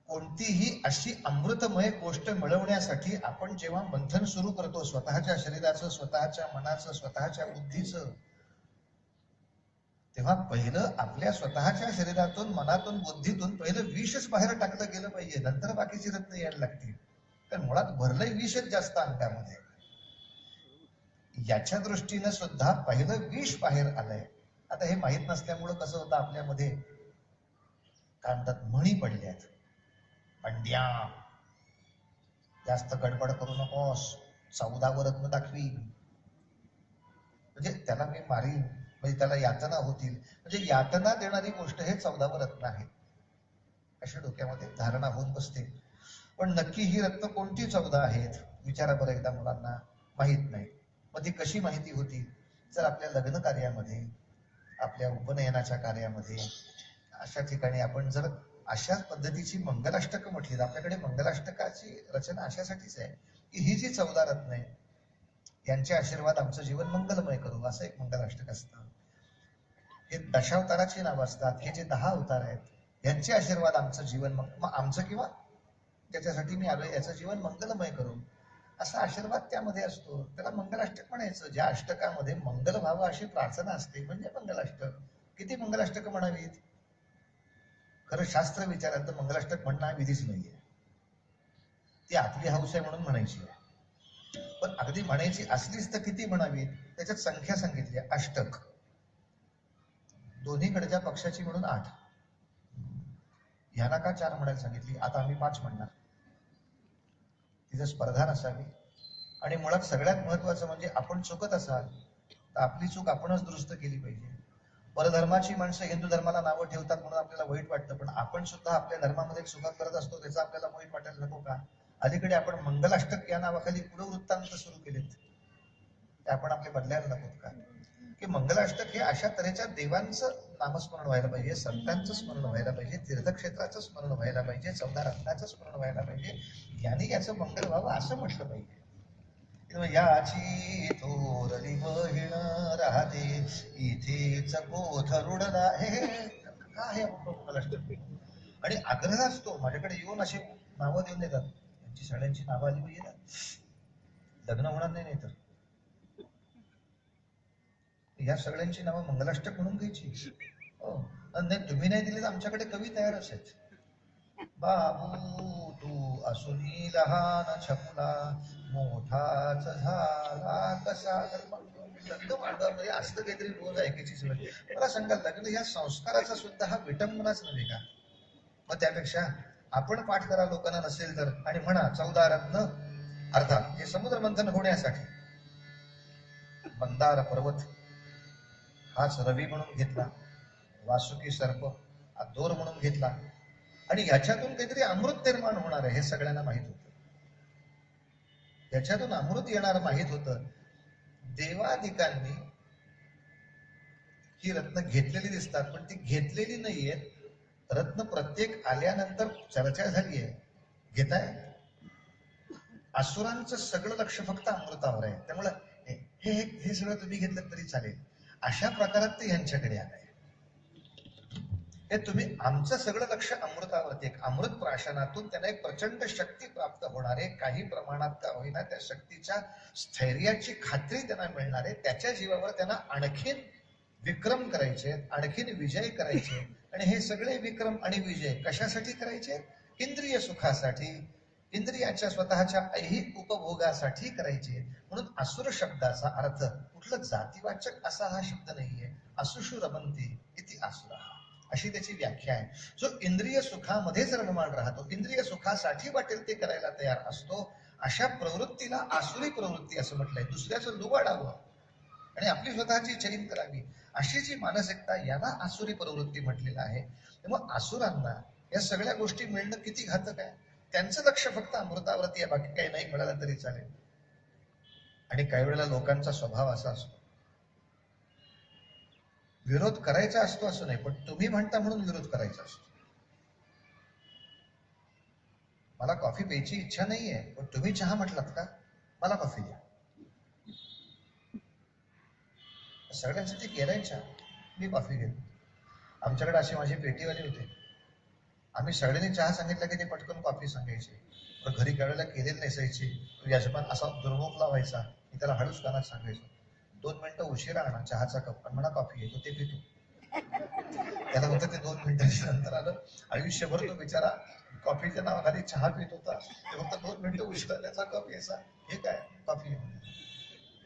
कोणतीही अशी अमृतमय गोष्ट मिळवण्यासाठी आपण जेव्हा मंथन सुरू करतो, स्वतःच्या शरीराचं, स्वतःच्या मनाचं, स्वतःच्या बुद्धीचं, तेव्हा पहिलं आपल्या स्वतःच्या शरीरातून, मनातून, बुद्धीतून पहिलं विषच बाहेर टाकलं गेलं पाहिजे, नंतर बाकीची रत्न यायला लागतील. कारण मुळात भरलंय विषच जास्त अंगामध्ये. याच्या दृष्टीनं सुद्धा पहिलं विष बाहेर आलंय. आता हे माहीत नसल्यामुळं कसं होतं, आपल्यामध्ये काय म्हणतात, म्हणी पडल्यात. पंड्या, जास्त गडबड करू नकोस, 14वं रत्न दाखवी, म्हणजे त्याला मी मारीन, म्हणजे त्याला यातना होतील, म्हणजे यातना देणारी गोष्ट हे 14वं रत्न आहे, अशा डोक्यामध्ये धारणा होऊन बसते. पण नक्की ही रत्न कोणती 14 आहेत विचारा बरं एकदा मुलांना. माहीत नाही. मग ती कशी माहिती होती? जर आपल्या लग्न कार्यामध्ये, आपल्या उपनयनाच्या कार्यामध्ये, अशा ठिकाणी आपण जर अशाच पद्धतीची मंगलाष्टक म्हटली, आपल्याकडे मंगलाष्टकाची रचना अशासाठीच आहे की ही जी 14 रत्न आहे यांचे आशीर्वाद आमचं जीवन मंगलमय करू, असं एक मंगलाष्टक असतं. हे दशावताराची नाव असतात. हे जे 10 अवतार आहेत यांचे आशीर्वाद आमचं जीवन, मग आमचं किंवा ज्याच्यासाठी मी आलोय याचं जीवन मंगलमय करू, असा आशीर्वाद त्यामध्ये असतो. त्याला मंगलाष्टक म्हणायचं. ज्या अष्टकामध्ये मंगल व्हावं अशी प्रार्थना असते म्हणजे मंगलाष्टक. किती मंगलाष्टक म्हणावीत? खरं शास्त्र विचारात तर मंगलाष्टक म्हणणं हा विधीच नाहीये. ती आपली हौस आहे म्हणून म्हणायची आहे. पण अगदी म्हणायची असलीच तर किती म्हणावीत? त्याच्यात संख्या सांगितली आहे, अष्टक. दोन्हीकडच्या पक्षाची म्हणून 8. ह्याला का 4 म्हणायला सांगितली? आता आम्ही 5 म्हणणार. तिथं स्पर्धा नसावी. आणि मुळात सगळ्यात महत्वाचं म्हणजे आपण चुकत असाल तर आपली चूक आपणच दुरुस्त केली पाहिजे. परधर्माची माणसं हिंदू धर्माला नावं ठेवतात म्हणून आपल्याला वाईट वाटतं, पण आपण सुद्धा आपल्या धर्मामध्ये चुका करत असतो, त्याचा आपल्याला वाईट वाटायला नको का? अलीकडे आपण मंगलाष्टक या नावाखाली पुढे वृत्तांत सुरू केलेत, ते आपण आपले बदलायला नको का? की मंगलाष्टक हे अशा तऱ्हेच्या देवांचं नामस्मरण व्हायला पाहिजे, संतांचं स्मरण व्हायला पाहिजे, तीर्थक्षेत्राचं स्मरण व्हायला पाहिजे, 14 रत्नाचं स्मरण व्हायला पाहिजे, यांनी याचं मंगल व्हावं असं म्हटलं पाहिजे. याची थोरली बहीण राहते इथेच कोथरुडला, हे काय आहे मंगलाष्टक. आणि आग्रह असतो, माझ्याकडे येऊन अशी नावं देऊन देतात, यांची सगळ्यांची नावं आली पाहिजे ना, लग्न होणार नाही तर या सगळ्यांची नावं मंगलाष्टक म्हणून घ्यायची. हो, नाही तुम्ही नाही दिले तर आमच्याकडे कवी तयारच आहेत. बाबू तू असूनी लहान छकुला मोठाच झाला कसा, लग्न मांडवामध्ये असलं काहीतरी रोज ऐकायची सवय. मला सांगा, लग्न या संस्काराचा सुद्धा हा विटंबनाच नव्हे का? मग त्यापेक्षा आपण पाठ करा लोकांना नसेल तर, आणि म्हणा 14 रत्न, अर्थात हे समुद्र मंथन होण्यासाठी मंदार पर्वत हाच रवी म्हणून घेतला, वासुकी सर्प हा दोर म्हणून घेतला, आणि ह्याच्यातून काहीतरी अमृत निर्माण होणार आहे हे सगळ्यांना माहित होतं. याच्यातून अमृत येणार माहित होतं. देवादिकांनी ही रत्न घेतलेली दिसतात, पण ती घेतलेली नाहीयेत. रत्न प्रत्येक आल्यानंतर चर्चा झाली आहे, घेताय. असुरांचं सगळं लक्ष फक्त अमृतावर आहे, त्यामुळे हे हे सगळं तुम्ही घेतलं तरी चालेल अशा प्रकारात ते यांच्याकडे आलंय. हे तुम्ही, आमचं सगळं लक्ष अमृतावरती, एक अमृत प्राशनातून त्यांना एक प्रचंड शक्ती प्राप्त होणार आहे, काही प्रमाणात का होईना त्या शक्तीच्या स्थैर्याची खात्री त्यांना मिळणार आहे. त्याच्या जीवावर त्यांना आणखीन विक्रम करायचे, आणखीन विजय करायचे. आणि हे सगळे विक्रम आणि विजय कशासाठी करायचे? इंद्रिय सुखासाठी, इंद्रियाच्या स्वतःच्या ऐहिक उपभोगासाठी करायचे. म्हणून असुर शब्दाचा अर्थ कुठलं जातीवाचक असा हा शब्द नाहीये. असुषु रमन्ति इति असुरः, अशी त्याची व्याख्या आहे. जो इंद्रिय सुखामध्येच रममाण राहतो, इंद्रिय सुखासाठी वाटेल ते करायला तयार असतो, अशा प्रवृत्तीला आसुरी प्रवृत्ती असं म्हटलंय. दुसऱ्याचं लुबाडावं आणि आपली स्वतःची चैन करावी अशी जी मानसिकता, याला आसुरी प्रवृत्ती म्हटलेलं आहे. मग आसुरांना या सगळ्या गोष्टी मिळणं किती घातक आहे. त्यांचं लक्ष फक्त अमृतावरती आहे, बाकी काही नाही मिळालं तरी चालेल. आणि काही वेळेला लोकांचा स्वभाव असा असतो, विरोध करायचा असतो असं नाही, पण तुम्ही म्हणता म्हणून विरोध करायचा असतो. मला कॉफी प्यायची इच्छा नाहीये, पण तुम्ही चहा म्हटलात का, मला कॉफी द्या. सगळ्यांसाठी केलाय चहा, मी कॉफी घेतो. आमच्याकडे असे माझे पेटीवाले होते, आम्ही सगळ्यांनी चहा सांगितलं की ते पटकन कॉफी सांगायचे. पण घरी काही वेळेला केलेली नसायची, यजमान असा दुर्मुख लावायचा, मी त्याला हळूच कानात सांगायचो, 2 मिनिटं उशिरा आणा चहाचा कप, पण म्हणा कॉफी घेतो, ते पितो. त्याला होतं ते 2 मिनिटांच्या नंतर आलं. आयुष्यभर तो बिचारा कॉफीच्या नावाखाली चहा पित होता, ते फक्त 2 मिनिटं उशिरा त्याचा कप यायचा, हे काय कॉफी घेऊन.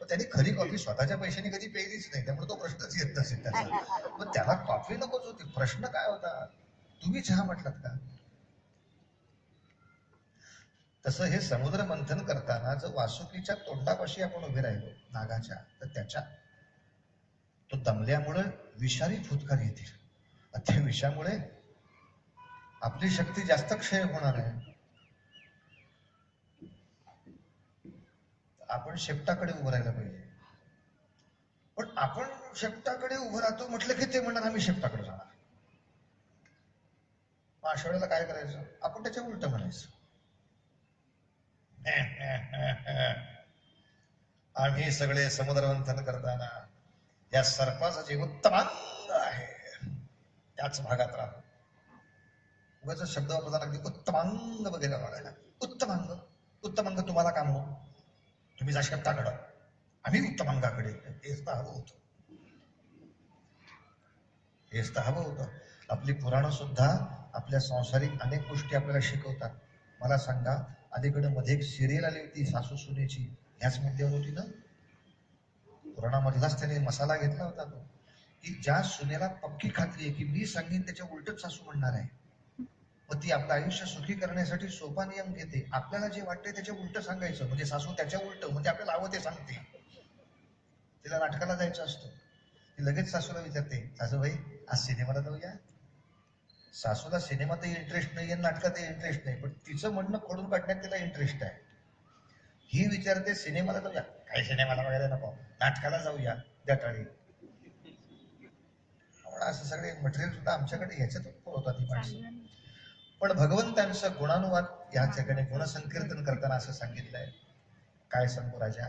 पण त्यांनी खरी कॉफी स्वतःच्या पैशाने कधी प्यायलीच नाही, त्यामुळे तो प्रश्नच येत नसेल त्याचा. पण त्याला कॉफी नकोच होती. प्रश्न काय होता, तुम्ही चहा म्हटलात का. तसं हे समुद्र मंथन करताना जर वासुकीच्या तोंडापाशी आपण उभे राहिलो नागाच्या, तर त्याच्या तो दमल्यामुळे विषारी फुटकार येतील, त्या विषामुळे आपली शक्ती जास्त क्षय होणार आहे. आपण शेपटाकडे उभं राहायला पाहिजे. पण आपण शेपटाकडे उभं राहतो म्हटलं की ते म्हणणार आम्ही शेपटाकडे जाणार. मग अशा वेळेला काय करायचं, आपण त्याच्या उलट म्हणायचं, आम्ही सगळे समुद्र मंथन करताना या सर्पाचा जे उत्तमांग आहे त्याच भागात राहतो. उगाच शब्द वापरताना अगदी उत्तमांग वगैरे वागायला. उत्तमांग, उत्तमांग तुम्हाला का म्हणू, तुम्ही जा शेपटाकडं, आम्ही उत्तमांगाकडे. हेच तर हवं होतं, हेच तर हवं होतं. आपली पुराणं सुद्धा आपल्या संसारिक अनेक गोष्टी आपल्याला शिकवतात. मला सांगा, अलीकडे मध्ये एक सिरियल आली होती सासू सुनेची, ह्याच मुद्द्यावर होती ना. पुराणामधलाच त्याने मसाला घेतला होता तो, की ज्या सुनेला पक्की खात्री आहे की मी सांगेन त्याच्या उलटच सासू म्हणणार आहे, मग ती आपलं आयुष्य सुखी करण्यासाठी सोपा नियम घेते, आपल्याला जे वाटते त्याच्या उलट सांगायचं, म्हणजे सासू त्याच्या उलट, म्हणजे आपल्याला हवं ते सांगते. तिला नाटकाला जायचं असतं, ती लगेच सासूला विचारते, सासूबाई आज सिनेमाला जाऊया. सासूला सिनेमातही इंटरेस्ट नाही, नाटकातही इंटरेस्ट नाही, पण तिचं म्हणणं खोडून काढण्यात तिला इंटरेस्ट आहे. ही विचारते सिनेमाला जाऊया, काही सिनेमाला वगैरे नको, नाटकाला जाऊया, द्या टाळी. असं सगळे मटेरियल सुद्धा आमच्याकडे ह्याच्यातून पुरवतात ही माणसं. पण भगवंतांचं गुणानुवाद या ठिकाणी गुणसंकीर्तन करताना असं सांगितलंय. काय सांगू राजा,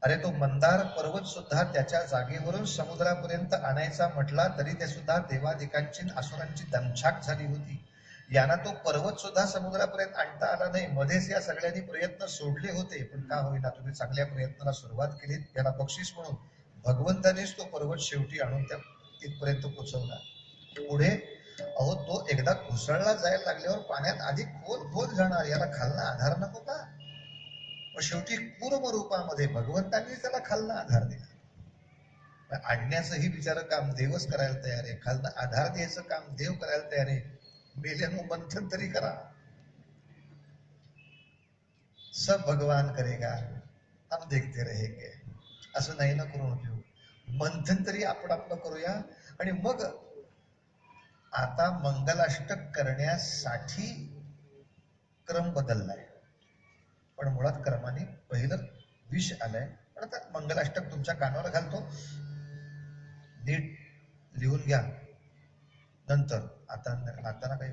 अरे तो मंदार पर्वत सुद्धा त्याच्या जागेवरून समुद्रापर्यंत आणायचा म्हटला तरी ते सुद्धा देवादिकांची असुरांची दमछाक झाली होती. यांना तो पर्वत सुद्धा समुद्रापर्यंत आणता आला नाही. मध्येच या सगळ्यांनी प्रयत्न सोडले होते, पण का होईना तुम्ही चांगल्या प्रयत्नाला सुरुवात केली, याला बक्षीस म्हणून भगवंतानेच तो पर्वत शेवटी आणून त्या तिथपर्यंत पोहोचवला. पुढे अहो तो एकदा घुसळला जायला लागल्यावर पाण्यात आधी खोल खोल जाणार, याला खालना आधार नको का? मग शेवटी पूर्व रूपामध्ये भगवंतांनी त्याला खालना आधार दिला. आणण्याचंही बिचारं काम देवच करायला तयार आहे, खालना आधार द्यायचं काम देव करायला तयार आहे. मेल्यानं मंथन तरी करा. सब भगवान करेगा हम देखते रहेंगे, असं नाही ना करून उपयोग. मंथन तरी आपण आपलं करूया. आणि मग आता मंगलाष्टक करण्यासाठी क्रम बदललाय, पण मुळात क्रमाने पहिलं विष आलंय. पण आता मंगलाष्टक तुमच्या कानावर घालतो, नीट लिहून घ्या. नंतर आता काही,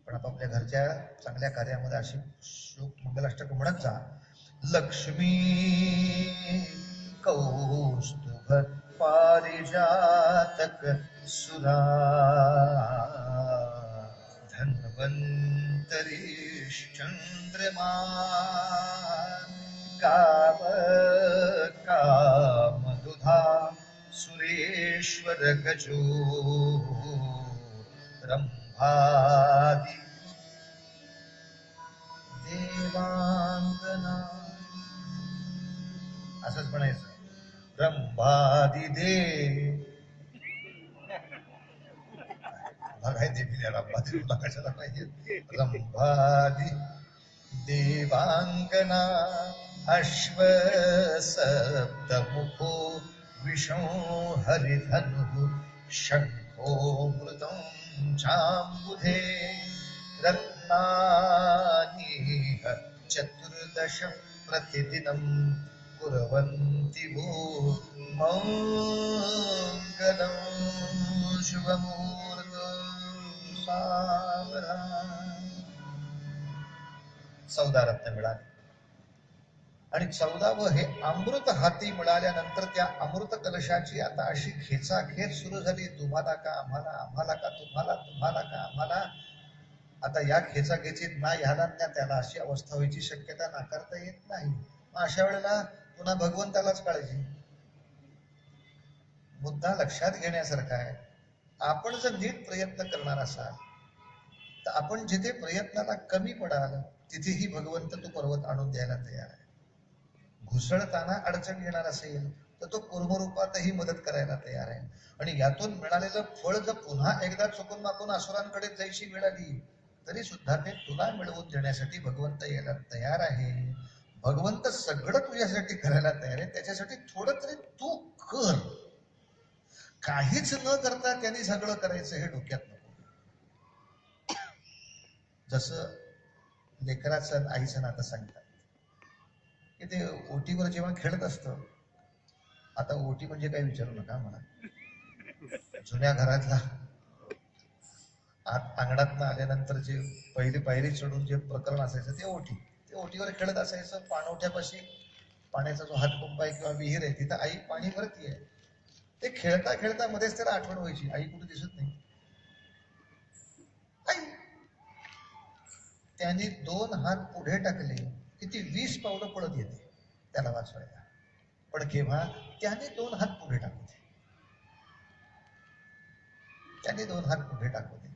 पण आपापल्या घरच्या चांगल्या कार्यामध्ये अशी श्लोक मंगलाष्टक म्हणत जा. लक्ष्मी कौस्तुभ पारिजातक सुधा धन्वन्तरिश्चन्द्रमा गाव कामदुधा सुरेश्वर गजो रंभादि देवांगना. असंच म्हणायचं, रंभादि देव. काय देवी रंभादि कशाला पाहिजे? रंभादि देवांगना अश्व सप्तमुखो विष्णु हरिधनु शंखो मृतं चांबुधे रत्नानि चतुर्दश प्रतिदिनं कुर्वन्ति वो मंगलं शुभमुहूर्त सावधान. 14 रत्न मिळाली आणि 14व हे अमृत हाती मिळाल्यानंतर त्या अमृत कलशाची आता अशी खेचाखेच सुरू झाली. तुम्हाला का आम्हाला, आम्हाला का तुम्हाला, तुम्हाला का आम्हाला. आता या खेचाखेचीत ना ह्याला ना त्याला अशी अवस्था व्हायची शक्यता नाकारता येत नाही. मग अशा वेळेला पुन्हा भगवंतालाच काळजी. मुद्दा लक्षात घेण्यासारखा आहे. आपण जर नीट प्रयत्न करणार असाल तर आपण जिथे प्रयत्नाला कमी पडाल तिथेही भगवंत तो पर्वत आणून द्यायला तयार आहे. घुसळताना अडचण येणार असेल तर तो पूर्वरूपातही मदत करायला तयार आहे. आणि यातून मिळालेलं फळ जर पुन्हा एकदा चुकून माकून असुरांकडे जायची वेळ आली तरी सुद्धा ते तुला मिळवून देण्यासाठी भगवंत यायला तयार आहे. भगवंत सगळं तुझ्यासाठी करायला तयार आहे. त्याच्यासाठी थोडं तरी तू कर. काहीच न करता त्यांनी सगळं करायचं हे डोक्यात नको. जसं लेकराचं आईचं नातं सांगतात की ते ओटीवर जेव्हा खेळत असतं, आता ओटी म्हणजे काय विचारू नका मला. जुन्या घरातला आत अंगणात आल्यानंतर जे पहिली पायरी चढून जे प्रकरण असायचं ते ओटी. ते ओटीवर खेळत असायचं. पाणवठ्यापाशी पाण्याचा जो हातपंप आहे किंवा विहीर आहे तिथं आई पाणी भरतीये. ते खेळता खेळता मध्येच त्याला आठवण व्हायची, आई कुठे दिसत नाही. आई, त्याने 2 हात पुढे टाकले की ती 20 पावलं पळत येते त्याला वाचवायला. पण केव्हा त्याने 2 हात पुढे टाकू दे, त्याने 2 हात पुढे टाकू दे.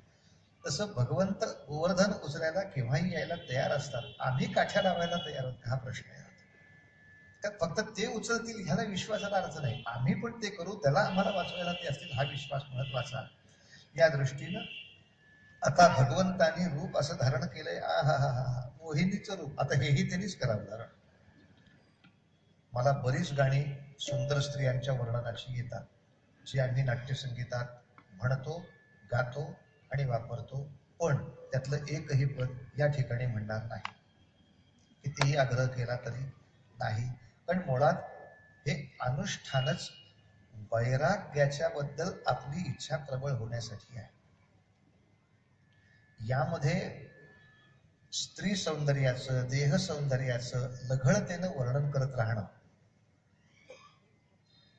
तसं भगवंत गोवर्धन उचलायला केव्हाही यायला तयार असतात. आम्ही काठ्या लावायला तयार आहोत हा प्रश्न आहे. फक्त ते उचलतील ह्याला विश्वासाला अर्थ नाही. आम्ही पण ते करू, त्याला आम्हाला वाचवायला ते असतील हा विश्वास महत्वाचा. या दृष्टीनं आता भगवंतानी रूप असं धारण केलंय. मोहिनीचं रूप. आता हेही त्यांनीच करावं धारण. मला बरीच गाणी सुंदर स्त्रियांच्या वर्णनाची येतात जी आम्ही नाट्यसंगीतात म्हणतो, गातो आणि वापरतो, पण त्यातलं एकही पद या ठिकाणी म्हणणार नाही. कितीही आग्रह केला तरी नाही. पण मुळात हे अनुष्ठानच वैराग्याच्या बद्दल आपली इच्छा प्रबळ होण्यासाठी आहे. यामध्ये स्त्री सौंदर्याचं, देह सौंदर्याचं लघळतेनं वर्णन करत राहणं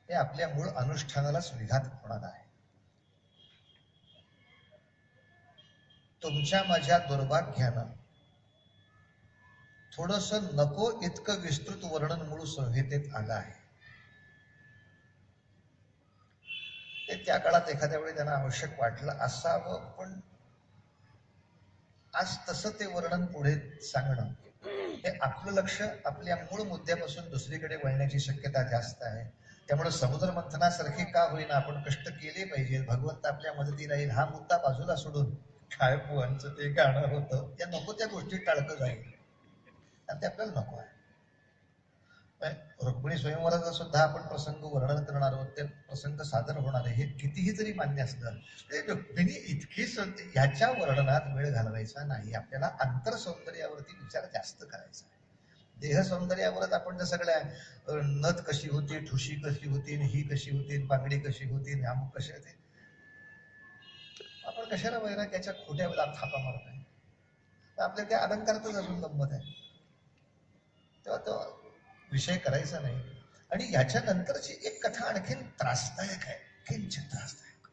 हे आपल्या मूळ अनुष्ठानालाच विघात होणार आहे. तुमच्या माझ्या दुर्भाग्यानं थोडस नको इतकं विस्तृत वर्णन मूळ संहितेत आलं आहे. ते त्या काळात एखाद्या वेळी त्यांना आवश्यक वाटलं असावं, पण आज तसं ते वर्णन पुढे सांगणं हे आपलं लक्ष आपल्या मूळ मुद्द्यापासून दुसरीकडे वळण्याची शक्यता जास्त आहे. त्यामुळे समुद्र मंथनासारखे का होईना आपण कष्ट केले पाहिजे, भगवंत आपल्या मदतीला येईल हा मुद्दा बाजूला सोडून काय पोहांचं ते गाणं होतं, त्या नको त्या गोष्टी टाळकं जाईल आणि ते आपल्याला नको आहे. रुक्मिणी स्वयंवराचा सुद्धा आपण प्रसंग वर्णन करणार आहोत, ते प्रसंग सादर होणार आहे, हे कितीही जरी मान्य असलं ते रुक्मिणी इतकी ह्याच्या वर्णनात वेळ घालवायचा नाही. आपल्याला आंतर सौंदर्यावरती विचार जास्त करायचा आहे. देह सौंदर्यावरच आपण जर सगळ्या नथ कशी होती, ठुशी कशी होती, ही कशी होती, बांगडी कशी होती, अमुक कशी होते, आपण कशाला वैराग्याच्या खोट्या थापा मारतोय. आपल्या त्या अलंकारातच अजून गंमत आहे, तेव्हा तो विषय करायचा नाही. आणि याच्या नंतरची एक कथा आणखीन त्रासदायक आहे, किंचित त्रासदायक.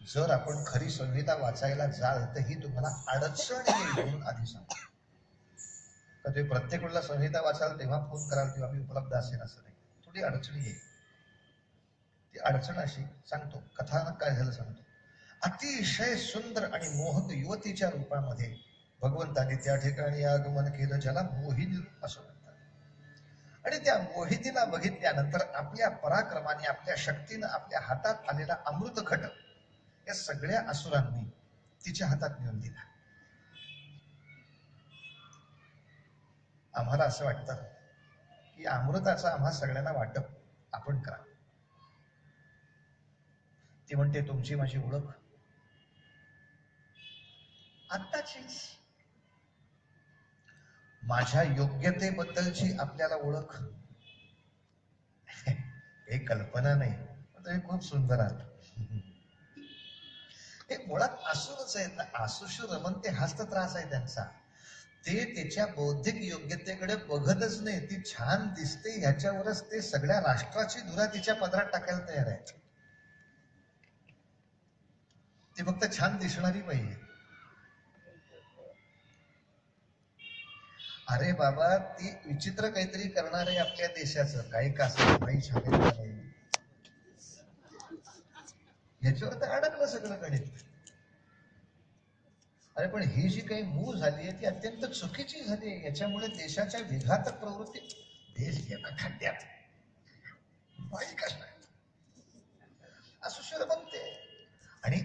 जर आपण खरी संहिता वाचायला जाल तर ही तुम्हाला अडचण येईल म्हणून आधी सांगतो. तर तुम्ही प्रत्येक वेळेला संहिता वाचाल तेव्हा फोन कराल तेव्हा मी उपलब्ध असेल असं नाही, थोडी अडचण येईल. ती अडचण अशी सांगतो, कथानक काय झालं सांगतो. अतिशय सुंदर आणि मोहक युवतीच्या रूपामध्ये भगवंताने त्या ठिकाणी आगमन केलं, ज्याला मोहिनी असं म्हणतात. आणि त्या मोहिनीला बघितल्यानंतर आपल्या पराक्रमाने, आपल्या शक्तीनं, आपल्या हातात आलेला अमृत घट या सगळ्या असुरांनी तिच्या हातात नेऊन दिला. आम्हाला असं वाटतं की अमृताचं आम्हा सगळ्यांना वाटप आपण करा. ती म्हणते तुमची माझी ओळख आत्ताचीच, माझ्या योग्यतेबद्दलची आपल्याला ओळख हे कल्पना नाही, तुम्ही खूप सुंदर आहात. हे मुळात असुरच आहेत ना, आसुषु रमनते हाच तर त्रास आहे त्यांचा. ते त्याच्या बौद्धिक योग्यतेकडे बघतच नाही, ती छान दिसते ह्याच्यावरच ते सगळ्या राष्ट्राची धुरा तिच्या पदरात टाकायला तयार आहे. ती फक्त छान दिसणारी पाहिजे. अरे बाबा, ती विचित्र काहीतरी करणार आहे आपल्या देशाचं, काही का बाई छान आहे ह्याच्यावर तर अडकलं सगळं गणित. अरे पण ही जी काही मूळ झाली आहे ती अत्यंत चुकीची झाली आहे. याच्यामुळे देशाच्या विघातक प्रवृत्ती, देश एका खड्ड्यात, बाई कशा असू शर बनते. आणि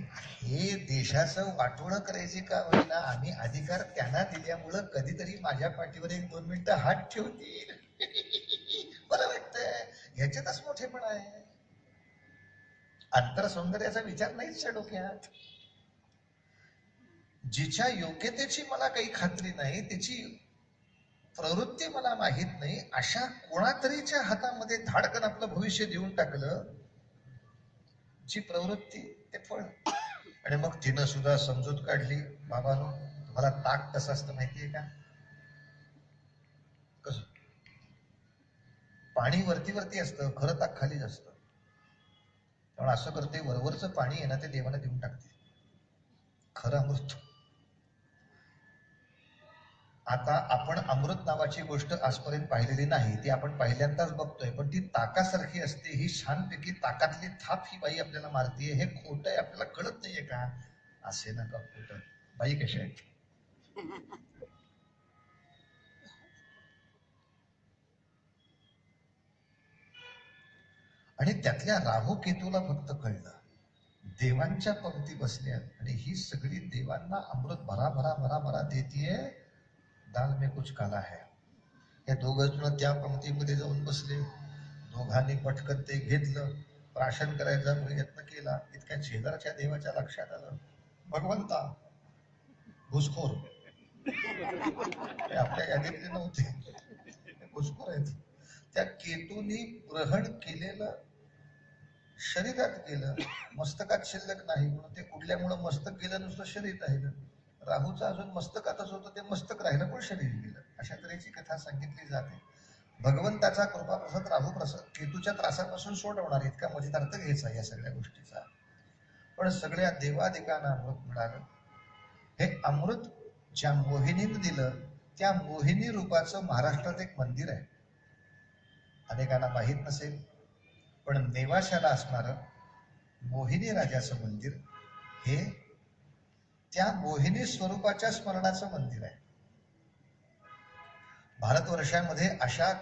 हे देशाचं वाटोळं करायचे का होईना, आम्ही अधिकार त्यांना दिल्यामुळं कधीतरी माझ्या पाठीवर 1-2 मिनिटं हात ठेवतील, बरं वाटतंय. ह्याच्यातच मोठेपणा आहे. अंतर सौंदर्याचा विचार नाहीच डोक्यात. जिच्या योग्यतेची मला काही खात्री नाही, तिची प्रवृत्ती मला माहित नाही, अशा कोणातरीच्या हातामध्ये धाडकन आपलं भविष्य देऊन टाकलं, जी प्रवृत्ती ते फळ. आणि मग तिनं सुद्धा समजूत काढली, बाबांनो तुम्हाला ताक कसं असतं माहितीये का, कसं पाणी वरती वरती असतं, खरं ताक खालीच असतं. त्यामुळे असं करते, वरवरचं पाणी आहे ना ते देवाला देऊन टाकते, खरं अमृत. आता आपण अमृत नावाची गोष्ट आजपर्यंत पाहिलेली नाही, ती आपण पहिल्यांदाच बघतोय, पण ती ताकासारखी असते. ही छानपैकी ताकातली थाप ही बाई आपल्याला मारतीये, हे खोटं आहे, आपल्याला कळत नाहीये का. असे नका खोटं. बाई कशा आहेत, आणि त्यातल्या राहू केतूला फक्त कळलं, देवांच्या पंक्ती बसल्या आणि ही सगळी देवांना अमृत भरा भरा भरा भरा देतीये, दाल में कुछ काला है. या दोघं जण त्या पंक्तीमध्ये जाऊन बसले, दोघांनी पटकन ते घेतलं, प्राशन करायचा प्रयत्न केला. इतक्या शेजारच्या देवाच्या लक्षात आलं, भगवंता घुसखोर आपल्या यादीतले नव्हते, घुसखोर आहेत. त्या केतूनी ग्रहण केलेलं शरीरात गेलं, मस्तकात शिल्लक नाही म्हणून ते उडल्यामुळं मस्तक गेलं, नुसतं शरीर राहिलं. राहूचं अजून मस्तकातच होतं, ते मस्तक राहिलं पण शरीर गेलं. अशा तऱ्हेची कथा सांगितली जाते. भगवंताचा कृपाप्रसाद राहू केतूच्या त्रासापासून सोडवणार, इतका मतितार्थ घ्यायचा या सगळ्या गोष्टीचा. पण सगळ्या देवादिकांना अमृत मिळालं. हे अमृत ज्या मोहिनीनं दिलं, त्या मोहिनी रूपाचं महाराष्ट्रात एक मंदिर आहे. अनेकांना माहीत नसेल, पण नेवाशाला असणारं मोहिनी राजाचं मंदिर हे त्या मोहिनी स्वरूपाच्या स्मरणाचं मंदिर आहे. भारतवर्षामध्ये अशा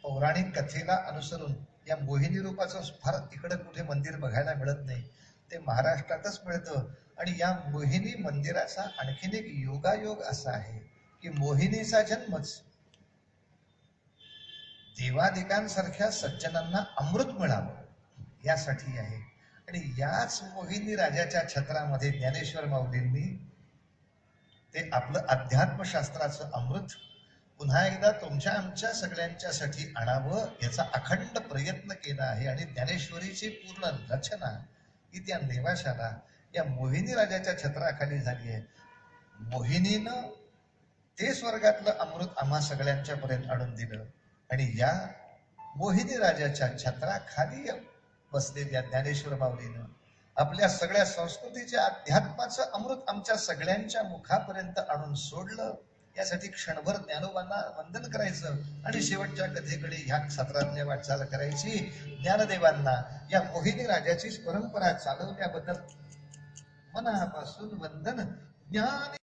पौराणिक कथेला अनुसरून या मोहिनी रूपाचं फार इकडे कुठे मंदिर बघायला मिळत नाही. ते महाराष्ट्रातच मिळतं. आणि या मोहिनी मंदिराचा आणखीन एक योगायोग असा आहे की मोहिनीचा जन्मच देवादिकांसारख्या सज्जनांना अमृत मिळावं यासाठी आहे. आणि याच मोहिनी राजाच्या छत्रामध्ये ज्ञानेश्वर माऊलींनी ते आपलं अध्यात्मशास्त्राचं अमृत पुन्हा एकदा तुमच्या आमच्या सगळ्यांच्यासाठी आणावं याचा अखंड प्रयत्न केला आहे. आणि ज्ञानेश्वरीची पूर्ण रचना ही त्या नेवाशाला या मोहिनी राजाच्या छत्राखाली झाली आहे. मोहिनीनं ते स्वर्गातलं अमृत आम्हा सगळ्यांच्या पर्यंत आणून दिलं. आणि या मोहिनी राजाच्या छत्राखाली बसलेल्या ज्ञानेश्वर माऊलीनं आपल्या सगळ्या संस्कृतीच्या अध्यात्माचं अमृत आमच्या सगळ्यांच्या मुखापर्यंत आणून सोडलं. यासाठी क्षणभर ज्ञानोबांना वंदन करायचं आणि शेवटच्या कथेकडे ह्या सत्रातल्या वाटचाल करायची. ज्ञानदेवांना या मोहिनी राजाची परंपरा चालवल्याबद्दल मनापासून वंदन. ज्ञान